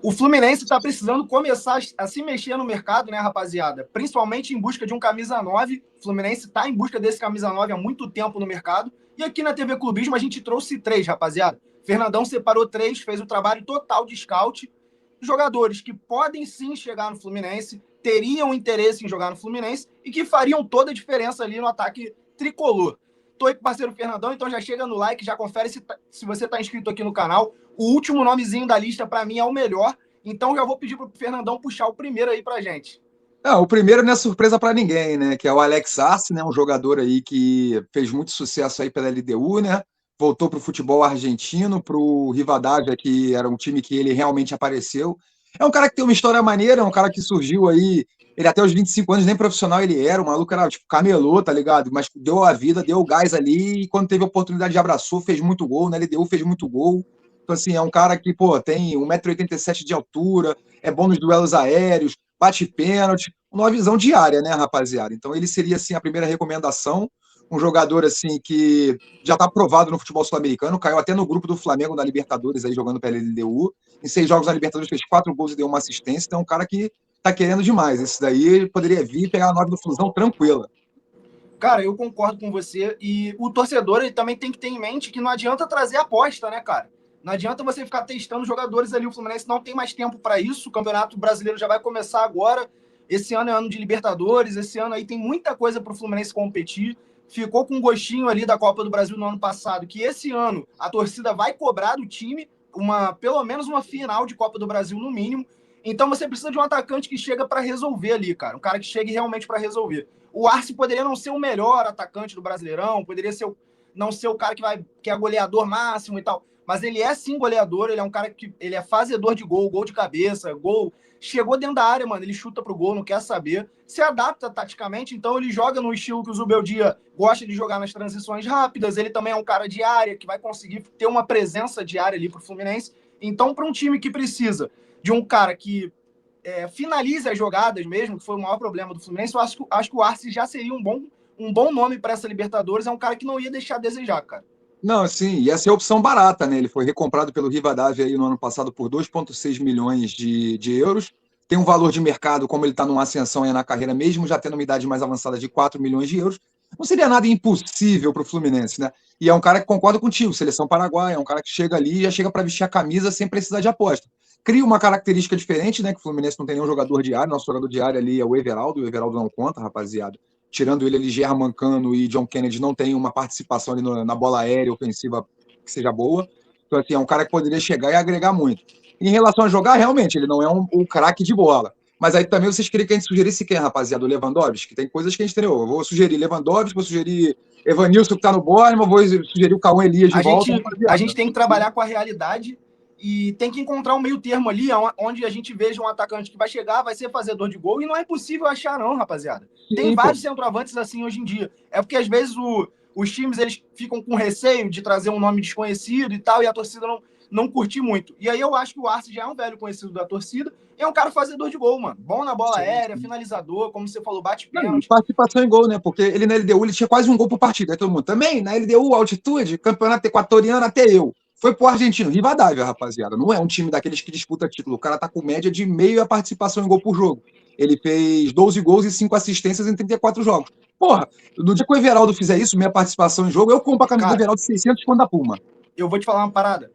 O Fluminense está precisando começar a se mexer no mercado, né, rapaziada? Principalmente em busca de um camisa 9. O Fluminense está em busca desse camisa 9 há muito tempo no mercado. E aqui na TV Clubismo a gente trouxe 3, rapaziada. Fernandão separou 3, fez o trabalho total de scout. Jogadores que podem sim chegar no Fluminense, teriam interesse em jogar no Fluminense e que fariam toda a diferença ali no ataque tricolor. Tô aí com o parceiro Fernandão, então já chega no like, já confere se você tá inscrito aqui no canal. O último nomezinho da lista, para mim, é o melhor. Então já vou pedir pro Fernandão puxar o primeiro aí pra gente. O primeiro não é surpresa para ninguém, né? Que é o Alex Arce, né? Um jogador aí que fez muito sucesso aí pela LDU, né? Voltou para o futebol argentino, para o Rivadavia, que era um time que ele realmente apareceu. É um cara que tem uma história maneira, é um cara que surgiu aí. Ele até os 25 anos nem profissional ele era, o maluco era tipo camelô, tá ligado? Mas deu a vida, deu o gás ali, e quando teve a oportunidade abraçou, fez muito gol, na LDU fez muito gol. Então, assim, é um cara que, pô, tem 1,87 m de altura, é bom nos duelos aéreos, bate pênalti, uma visão diária, né, rapaziada? Então ele seria, assim, a primeira recomendação, um jogador, assim, que já está aprovado no futebol sul-americano, caiu até no grupo do Flamengo na Libertadores, aí jogando pela LDU, em 6 jogos na Libertadores fez 4 gols e deu uma assistência, então é um cara que tá querendo demais, esse daí poderia vir e pegar a 9 do Flusão tranquila. Cara, eu concordo com você. E o torcedor ele também tem que ter em mente que não adianta trazer aposta, né, cara? Não adianta você ficar testando jogadores ali. O Fluminense não tem mais tempo para isso. O Campeonato Brasileiro já vai começar agora. Esse ano é ano de Libertadores. Esse ano aí tem muita coisa para o Fluminense competir. Ficou com um gostinho ali da Copa do Brasil no ano passado, que esse ano a torcida vai cobrar do time pelo menos uma final de Copa do Brasil no mínimo. Então você precisa de um atacante que chega para resolver ali, cara. Um cara que chegue realmente para resolver. O Arce poderia não ser o melhor atacante do Brasileirão, poderia não ser o cara que é goleador máximo e tal, mas ele é sim goleador, ele é um cara que ele é fazedor de gol de cabeça, gol, chegou dentro da área, mano, ele chuta pro gol, não quer saber, se adapta taticamente, então ele joga no estilo que o Zubeldia gosta de jogar nas transições rápidas, ele também é um cara de área, que vai conseguir ter uma presença de área ali pro Fluminense, então para um time que precisa de um cara que finalize as jogadas mesmo, que foi o maior problema do Fluminense, eu acho que o Arce já seria um bom nome para essa Libertadores, é um cara que não ia deixar a desejar, cara. Não, sim, e essa é a opção barata, né? Ele foi recomprado pelo Rivadavia aí no ano passado por 2,6 milhões de euros. Tem um valor de mercado, como ele está numa ascensão aí na carreira, mesmo já tendo uma idade mais avançada de 4 milhões de euros. Não seria nada impossível para o Fluminense, né? E é um cara que concorda contigo, seleção paraguaia, é um cara que chega ali e já chega para vestir a camisa sem precisar de aposta. Cria uma característica diferente, né? Que o Fluminense não tem nenhum jogador de área, nosso jogador de área ali é o Everaldo não conta, rapaziada. Tirando ele ali, German Cano e John Kennedy não tem uma participação ali na bola aérea ofensiva que seja boa. Então, assim, é um cara que poderia chegar e agregar muito. Em relação a jogar, realmente, ele não é um craque de bola. Mas aí também vocês queriam que a gente sugerisse quem, rapaziada? O Lewandowski? Tem coisas que a gente entendeu. Eu vou sugerir Lewandowski, vou sugerir Evanilson, que tá no Bournemouth, vou sugerir o Cauã Elias de volta. A gente tem que trabalhar com a realidade e tem que encontrar um meio termo ali, onde a gente veja um atacante que vai chegar, vai ser fazedor de gol, e não é impossível achar não, rapaziada. Tem vários centroavantes assim hoje em dia. É porque às vezes os times eles ficam com receio de trazer um nome desconhecido e tal, e a torcida não curtir muito. E aí eu acho que o Arce já é um velho conhecido da torcida, e é um cara fazedor de gol, mano. Bom na bola aérea, finalizador, como você falou, bate pênalti. Participação em gol, né? Porque ele na LDU ele tinha quase um gol por partida. Aí todo mundo também, na LDU, altitude, campeonato equatoriano, até eu. Foi pro argentino, Rivadavia, rapaziada. Não é um time daqueles que disputa título. O cara tá com média de meia participação em gol por jogo. Ele fez 12 gols e 5 assistências em 34 jogos. Porra, no dia que o Everaldo fizer isso, minha participação em jogo, eu compro a camisa do Everaldo de 600 quando da Puma. Eu vou te falar uma parada.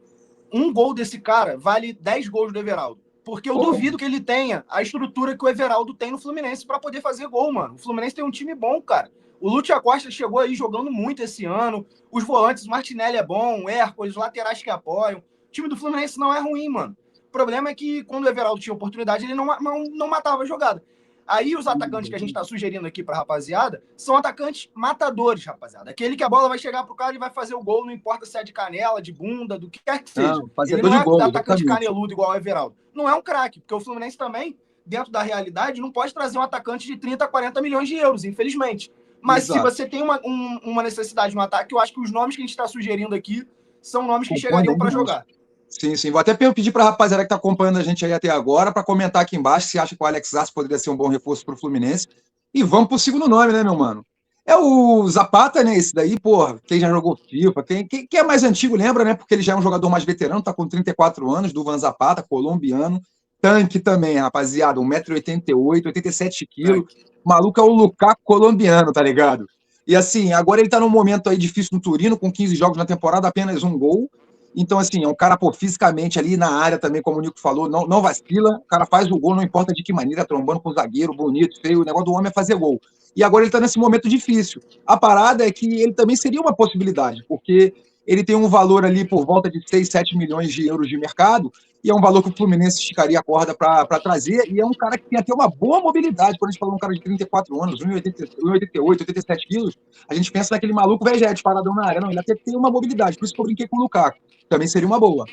Um gol desse cara vale 10 gols do Everaldo. Porque eu duvido que ele tenha a estrutura que o Everaldo tem no Fluminense para poder fazer gol, mano. O Fluminense tem um time bom, cara. O Lúcio Acosta chegou aí jogando muito esse ano. Os volantes, o Martinelli é bom, o Hércules, os laterais que apoiam. O time do Fluminense não é ruim, mano. O problema é que quando o Everaldo tinha oportunidade, ele não matava a jogada. Aí os atacantes que a gente está sugerindo aqui para a rapaziada são atacantes matadores, rapaziada. Aquele que a bola vai chegar pro cara e vai fazer o gol, não importa se é de canela, de bunda, do que quer que seja. Ele não é gol, atacante caneludo igual o Everaldo. Não é um craque, porque o Fluminense também, dentro da realidade, não pode trazer um atacante de 30, 40 milhões de euros, infelizmente. Mas se você tem uma necessidade no ataque, eu acho que os nomes que a gente está sugerindo aqui são nomes que chegariam para jogar. Sim, sim. Vou até pedir para a rapaziada que está acompanhando a gente aí até agora para comentar aqui embaixo se acha que o Alex Arce poderia ser um bom reforço para o Fluminense. E vamos para o segundo nome, né, meu mano? É o Zapata, né? Esse daí, porra, quem já jogou FIFA, quem é mais antigo lembra, né? Porque ele já é um jogador mais veterano, tá com 34 anos, do Van Zapata, colombiano. tanque também, rapaziada. 1,88 m, 87 quilos. Tanque. O maluco é o Lukaku colombiano, tá ligado? E assim, agora ele tá num momento aí difícil no Turino, com 15 jogos na temporada, apenas um gol. Então, assim, é um cara, pô, fisicamente ali na área também, como o Nico falou, não vacila. O cara faz o gol, não importa de que maneira, trombando com o zagueiro, bonito, feio. O negócio do homem é fazer gol. E agora ele tá nesse momento difícil. A parada é que ele também seria uma possibilidade, porque ele tem um valor ali por volta de 6, 7 milhões de euros de mercado, e é um valor que o Fluminense esticaria a corda para trazer, e é um cara que tem até uma boa mobilidade. Quando a gente fala de um cara de 34 anos, 1,88, 87 quilos, a gente pensa naquele maluco Vegete paradão na área. Não, ele até tem uma mobilidade, por isso que eu brinquei com o Lukaku. Também seria uma boa.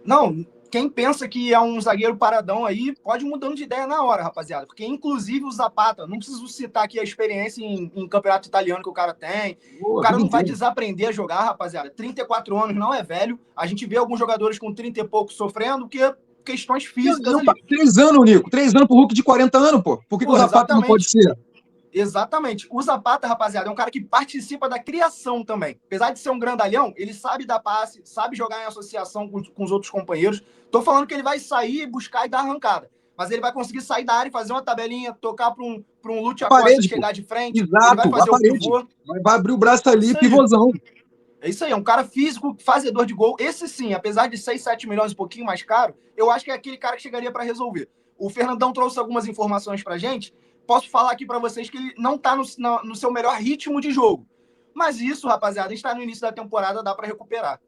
Não, quem pensa que é um zagueiro paradão aí, pode ir mudando de ideia na hora, rapaziada. Porque, inclusive, o Zapata, não preciso citar aqui a experiência em campeonato italiano que o cara tem. O cara não vai desaprender a jogar, rapaziada. 34 anos não é velho. A gente vê alguns jogadores com 30 e pouco sofrendo, que questões físicas ali. 3 anos, Nico. 3 anos pro Hulk de 40 anos, pô. Por que o Zapata não pode ser? Exatamente. O Zapata, rapaziada, é um cara que participa da criação também. Apesar de ser um grandalhão, ele sabe dar passe, sabe jogar em associação com os outros companheiros. Tô falando que ele vai sair, buscar e dar arrancada. Mas ele vai conseguir sair da área e fazer uma tabelinha, tocar para um Lúcio Acosta chegar de frente. Exato, ele vai fazer o pivô. Vai abrir o braço ali, pivôzão. É isso aí, é um cara físico, fazedor de gol. Esse sim, apesar de 6, 7 milhões um pouquinho mais caro, eu acho que é aquele cara que chegaria para resolver. O Fernandão trouxe algumas informações pra gente. Posso falar aqui para vocês que ele não está no seu melhor ritmo de jogo. Mas isso, rapaziada, a gente está no início da temporada, dá para recuperar.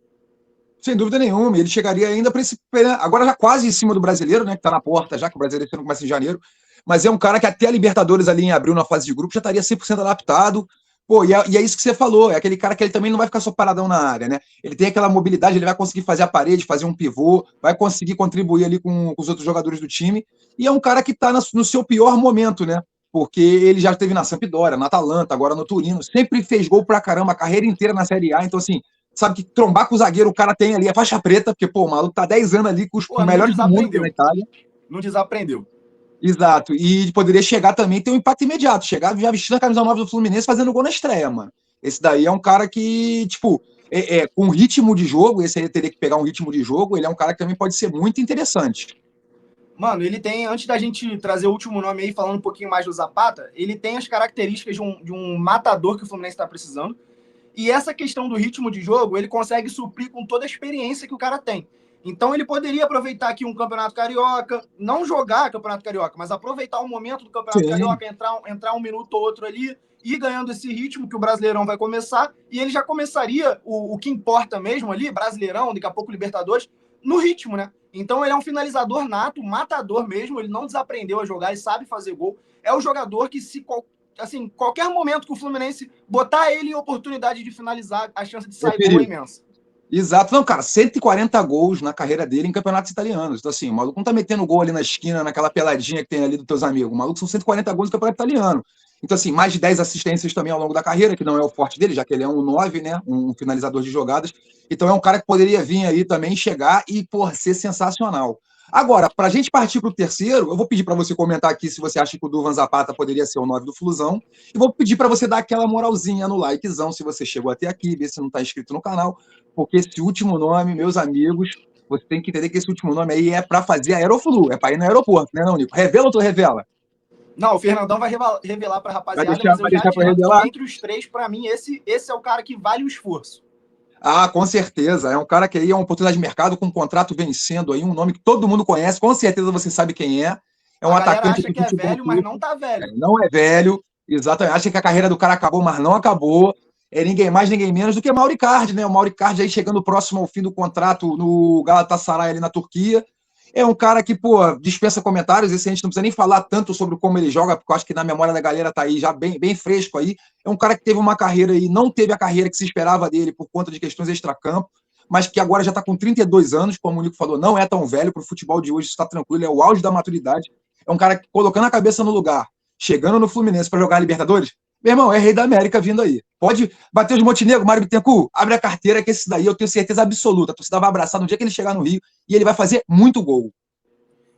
Sem dúvida nenhuma. Ele chegaria ainda para esse. Agora já quase em cima do brasileiro, né? Que está na porta já, que o brasileiro não começa em janeiro. Mas é um cara que até a Libertadores ali em abril, na fase de grupo, já estaria 100% adaptado. Pô, e é isso que você falou. É aquele cara que ele também não vai ficar só paradão na área, né? Ele tem aquela mobilidade, ele vai conseguir fazer a parede, fazer um pivô, vai conseguir contribuir ali com os outros jogadores do time. E é um cara que está no seu pior momento, né? Porque ele já esteve na Sampdoria, na Atalanta, agora no Turino, sempre fez gol pra caramba, a carreira inteira na Série A, então assim, sabe que trombar com o zagueiro o cara tem ali a faixa preta, porque pô, o maluco tá 10 anos ali com os melhores do mundo na Itália. Não desaprendeu. Exato, e poderia chegar também, ter um impacto imediato, chegar já vestindo a camisa 9 do Fluminense, fazendo gol na estreia, mano. Esse daí é um cara que, tipo, com ritmo de jogo, esse aí teria que pegar um ritmo de jogo, ele é um cara que também pode ser muito interessante. Mano, ele tem, antes da gente trazer o último nome aí, falando um pouquinho mais do Zapata, ele tem as características de um matador que o Fluminense está precisando. E essa questão do ritmo de jogo, ele consegue suprir com toda a experiência que o cara tem. Então ele poderia aproveitar aqui um Campeonato Carioca, não jogar Campeonato Carioca, mas aproveitar o momento do Campeonato Carioca, entrar um minuto ou outro ali, ir ganhando esse ritmo que o Brasileirão vai começar, e ele já começaria o que importa mesmo ali, Brasileirão, daqui a pouco Libertadores, no ritmo, né? Então ele é um finalizador nato, matador mesmo, ele não desaprendeu a jogar, ele sabe fazer gol. É o jogador que, se assim, qualquer momento que o Fluminense botar ele em oportunidade de finalizar, a chance de sair gol é imensa. Exato. Não, cara, 140 gols na carreira dele em campeonatos italianos. Então, assim, o maluco não tá metendo gol ali na esquina, naquela peladinha que tem ali dos teus amigos. O maluco são 140 gols no campeonato italiano. Então, assim, mais de 10 assistências também ao longo da carreira, que não é o forte dele, já que ele é um 9, né? Um finalizador de jogadas. Então, é um cara que poderia vir aí também, chegar e, porra, ser sensacional. Agora, para a gente partir para o terceiro, eu vou pedir para você comentar aqui se você acha que o Duvan Zapata poderia ser o 9 do Flusão. E vou pedir para você dar aquela moralzinha no likezão, se você chegou até aqui, ver se não está inscrito no canal, porque esse último nome, meus amigos, você tem que entender que esse último nome aí é para fazer Aeroflu, é para ir no aeroporto, né, não, Nico? Revela ou tu revela? Não, o Fernandão vai revelar para a rapaziada, vai deixar mas eu já adianto que entre os três, para mim, esse é o cara que vale o esforço. Ah, com certeza. É um cara que aí é uma oportunidade de mercado com um contrato vencendo aí, um nome que todo mundo conhece, com certeza você sabe quem é. É um atacante acha que é velho, mas não tá velho. Não é velho, exatamente. Acha que a carreira do cara acabou, mas não acabou. É ninguém mais, ninguém menos do que Mauro Icardi, né? O Mauro Icardi aí chegando próximo ao fim do contrato no Galatasaray ali na Turquia. É um cara que, pô, dispensa comentários, esse a gente não precisa nem falar tanto sobre como ele joga, porque eu acho que na memória da galera tá aí já bem fresco aí. É um cara que teve uma carreira aí, não teve a carreira que se esperava dele por conta de questões extracampo, mas que agora já tá com 32 anos, como o Nico falou, não é tão velho, pro futebol de hoje está tranquilo, é o auge da maturidade. É um cara que, colocando a cabeça no lugar, chegando no Fluminense para jogar a Libertadores, meu irmão, é rei da América vindo aí. Pode bater os Montenegro, Mário Bittencourt, abre a carteira que esse daí eu tenho certeza absoluta. A torcida vai abraçar no dia que ele chegar no Rio e ele vai fazer muito gol.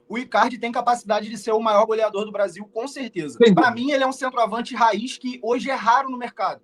O Icardi tem capacidade de ser o maior goleador do Brasil, com certeza. Para mim, ele é um centroavante raiz que hoje é raro no mercado.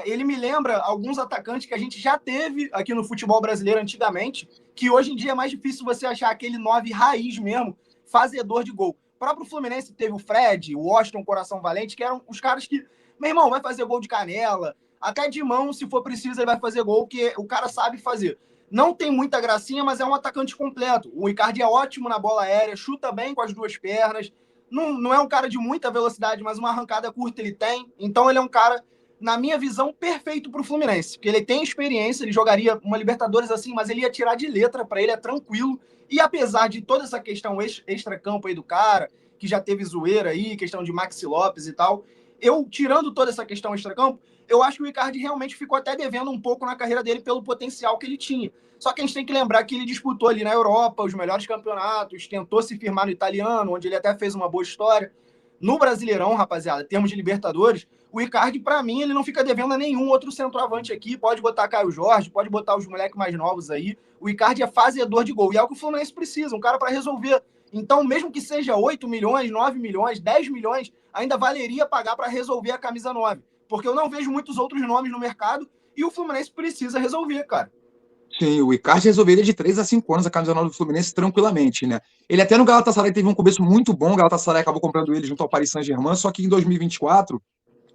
ele me lembra alguns atacantes que a gente já teve aqui no futebol brasileiro antigamente, que hoje em dia é mais difícil você achar aquele 9 raiz mesmo, fazedor de gol. O próprio Fluminense teve o Fred, o Washington Coração Valente, que eram os caras que, meu irmão, vai fazer gol de canela, até de mão, se for preciso, ele vai fazer gol, porque o cara sabe fazer. Não tem muita gracinha, mas é um atacante completo. O Icardi é ótimo na bola aérea, chuta bem com as duas pernas, não é um cara de muita velocidade, mas uma arrancada curta ele tem. Então ele é um cara, na minha visão, perfeito para o Fluminense, porque ele tem experiência, ele jogaria uma Libertadores assim, mas ele ia tirar de letra, para ele é tranquilo. E apesar de toda essa questão extra-campo aí do cara, que já teve zoeira aí, questão de Maxi Lopes e tal, eu, tirando toda essa questão extra-campo, eu acho que o Icardi realmente ficou até devendo um pouco na carreira dele pelo potencial que ele tinha. Só que a gente tem que lembrar que ele disputou ali na Europa os melhores campeonatos, tentou se firmar no italiano, onde ele até fez uma boa história. No Brasileirão, rapaziada, em termos de Libertadores, o Icardi, para mim, ele não fica devendo a nenhum outro centroavante aqui. Pode botar Caio Jorge, pode botar os moleques mais novos aí. O Icardi é fazedor de gol. E é o que o Fluminense precisa, um cara para resolver. Então, mesmo que seja 8 milhões, 9 milhões, 10 milhões, ainda valeria pagar para resolver a camisa 9. Porque eu não vejo muitos outros nomes no mercado e o Fluminense precisa resolver, cara. Sim, o Icardi resolveria de 3 a 5 anos a camisa 9 do Fluminense tranquilamente, né? Ele até no Galatasaray teve um começo muito bom, o Galatasaray acabou comprando ele junto ao Paris Saint-Germain, só que em 2024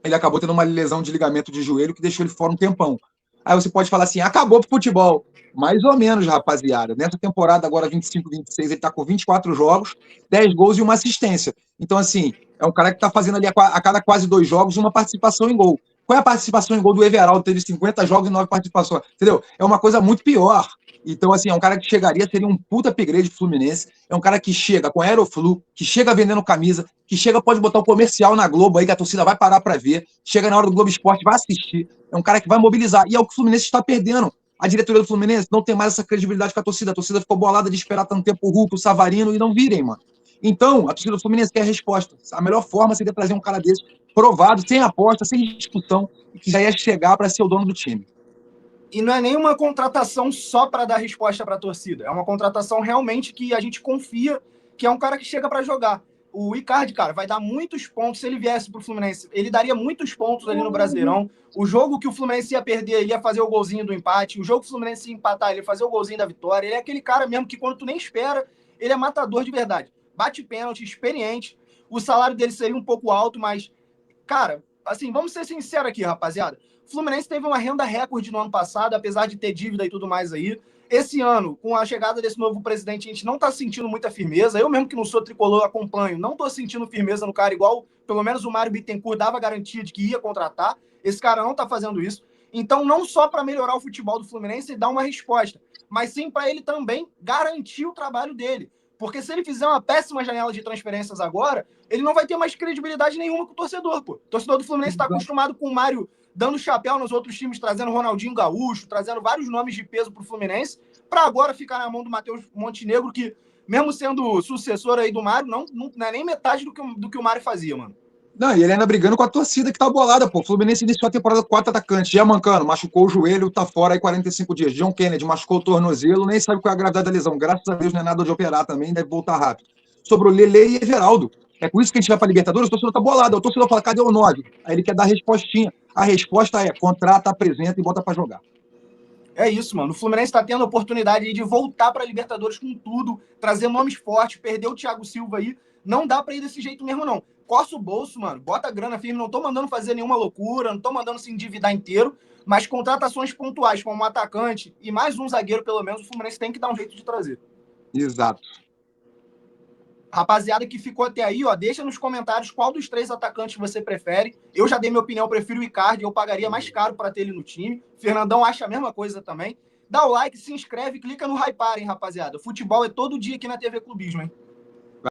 ele acabou tendo uma lesão de ligamento de joelho que deixou ele fora um tempão. Aí você pode falar assim, acabou pro futebol. Mais ou menos, rapaziada. Nessa temporada agora 25-26, ele tá com 24 jogos, 10 gols e uma assistência. Então, assim, é um cara que tá fazendo ali a cada quase 2 jogos uma participação em gol. Qual é a participação em gol do Everaldo? Teve 50 jogos e 9 participações. Entendeu? É uma coisa muito pior. Então, assim, é um cara que chegaria, seria um puta upgrade do Fluminense. É um cara que chega com Aeroflu, que chega vendendo camisa, que chega, pode botar o comercial na Globo aí, que a torcida vai parar para ver. Chega na hora do Globo Esporte, vai assistir. É um cara que vai mobilizar. E é o que o Fluminense está perdendo. A diretoria do Fluminense não tem mais essa credibilidade com a torcida. A torcida ficou bolada de esperar tanto tempo o Hulk, o Savarino e não virem, mano. Então, a torcida do Fluminense quer a resposta. A melhor forma seria trazer um cara desse provado, sem aposta, sem discussão, que já ia chegar para ser o dono do time. E não é nenhuma contratação só para dar resposta para a torcida. É uma contratação realmente que a gente confia que é um cara que chega para jogar. O Icardi, cara, vai dar muitos pontos se ele viesse para o Fluminense. Ele daria muitos pontos ali no Brasileirão. O jogo que o Fluminense ia perder, ele ia fazer o golzinho do empate. O jogo que o Fluminense ia empatar, ele ia fazer o golzinho da vitória. Ele é aquele cara mesmo que quando tu nem espera, ele é matador de verdade. Bate pênalti, experiente. O salário dele seria um pouco alto, mas, cara, assim, vamos ser sinceros aqui, rapaziada. O Fluminense teve uma renda recorde no ano passado, apesar de ter dívida e tudo mais aí. Esse ano, com a chegada desse novo presidente, a gente não está sentindo muita firmeza. Eu mesmo que não sou tricolor, acompanho, não estou sentindo firmeza no cara, igual pelo menos o Mário Bittencourt dava garantia de que ia contratar. Esse cara não está fazendo isso. Então, não só para melhorar o futebol do Fluminense e dar uma resposta, mas sim para ele também garantir o trabalho dele. Porque se ele fizer uma péssima janela de transferências agora, ele não vai ter mais credibilidade nenhuma com o torcedor, pô. O torcedor do Fluminense está acostumado com o Mário dando chapéu nos outros times, trazendo Ronaldinho Gaúcho, trazendo vários nomes de peso para o Fluminense, para agora ficar na mão do Matheus Montenegro, que, mesmo sendo sucessor aí do Mário, não é nem metade do que o Mário fazia, mano. Não, e ele ainda brigando com a torcida que tá bolada, pô. O Fluminense iniciou a temporada com 4 atacantes. Gianmancano machucou o joelho, tá fora aí 45 dias. John Kennedy machucou o tornozelo, nem sabe qual é a gravidade da lesão. Graças a Deus não é nada de operar também, deve voltar rápido. Sobrou Lele e Everaldo. É por isso que a gente vai pra Libertadores, o torcedor tá bolado. O torcedor fala, cadê o 9? Aí ele quer dar a respostinha. A resposta é, contrata, apresenta e bota pra jogar. É isso, mano. O Fluminense tá tendo a oportunidade de voltar pra Libertadores com tudo, trazer nomes fortes, perder o Thiago Silva aí. Não dá pra ir desse jeito mesmo, não. Coça o bolso, mano. Bota a grana firme. Não tô mandando fazer nenhuma loucura, não tô mandando se endividar inteiro, mas contratações pontuais, como um atacante e mais um zagueiro, pelo menos, o Fluminense tem que dar um jeito de trazer. Exato. Rapaziada que ficou até aí, ó, deixa nos comentários qual dos 3 atacantes você prefere. Eu já dei minha opinião, eu prefiro o Icardi, eu pagaria mais caro para ter ele no time. Fernandão acha a mesma coisa também. Dá o like, se inscreve, clica no hypar, hein, rapaziada. Futebol é todo dia aqui na TV Clubismo, hein?